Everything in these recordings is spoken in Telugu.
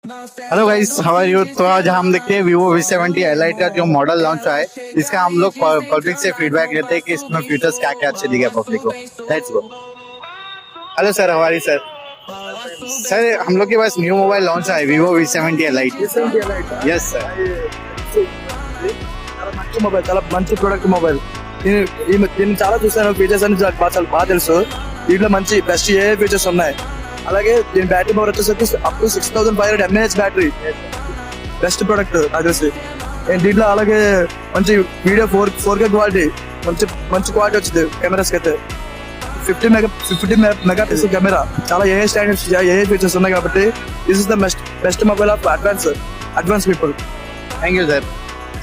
Hello guys, how are you. तो आज हम देखते हैं Vivo V70 Lite का जो मॉडल लॉन्च हुआ है, इसका हम लोग पब्लिक से फीडबैक लेते हैं कि इसमें फीचर्स क्या क्या अच्छे दिखे पब्लिक को। Let's go. Hello sir, how are you sir. Sir, हम लोग के पास न्यू मोबाइल लॉन्च है Vivo V70 Lite। Recent lite yes sir. చాలా మంచి మొబైల్, చాలా మంచి ప్రొడక్ట్ మొబైల్. దీన్ని చాలా చూసాను, ఫీచర్స్ అన్ని చాలా బాగా తెలుసు. దీంట్లో మంచి బెస్ట్ ఏ ఫీచర్స్ ఉన్నాయి. అలాగే దీని బ్యాటరీ పవర్ వచ్చేసరికి up to 6500 mAh battery. Best product నాకు తెలిసి. దీంట్లో అలాగే మంచి వీడియో 4K క్వాలిటీ, మంచి క్వాలిటీ వచ్చింది. కెమెరాస్ అయితే 50 మెగాపిక్సెల్ కెమెరా, చాలా ఏ స్టాండర్డ్స్ ఏ ఫీచర్స్ ఉన్నాయి కాబట్టి this is the best mobile off advance people. Thank you sir.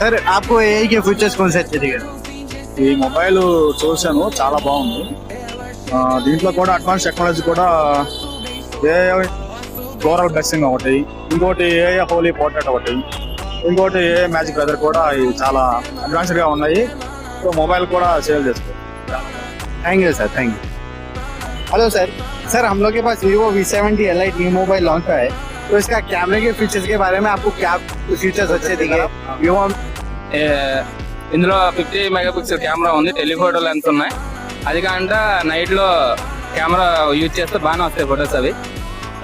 Sir, आपको AI के फीचर्स कौन से अच्छे दिखे? ఈ మొబైల్ చూశాను, చాలా బాగుంది. దీంట్లో కూడా అడ్వాన్స్ టెక్నాలజీ కూడా ఏఐ ఫ్లోరల్ బ్లెస్సింగ్ ఒకటి, ఇంకోటి ఏఐ హోలీ పోర్ట్రేట్ ఒకటి, ఇంకోటి ఏఐ మ్యాజిక్ వెదర్ కూడా ఇవి చాలా అడ్వాన్స్డ్ గా ఉన్నాయి. సో మొబైల్ కూడా సేల్ చేసుకో. Thank you sir, thank you. Hello sir. Sir, हम लोग के पास Vivo V70 Lite new mobile launch हुआ है, तो इसका कैमरे के फीचर्स के बारे में आपको क्या फीचर्स अच्छे दिखे? Vivo ఇందులో 50 మెగాపిక్సెల్ కెమెరా ఉంది, టెలిఫోటో లెన్స్ ఉన్నాయి. అది కాకుండా నైట్ లో కెమెరా యూజ్ చేస్తే బాగానే వస్తాయి ఫొటోస్ అవి.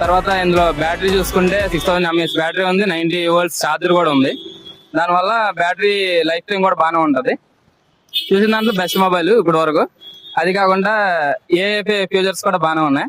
తర్వాత ఇందులో బ్యాటరీ చూసుకుంటే 6000 mAh బ్యాటరీ ఉంది, 90 volts ఛార్జర్ కూడా ఉంది. దానివల్ల బ్యాటరీ లైఫ్ టైం కూడా బాగానే ఉంటది. చూసిన దాంట్లో బెస్ట్ మొబైల్ ఇప్పటి వరకు. అది కాకుండా ఏ ఫీచర్స్ కూడా బాగానే ఉన్నాయి.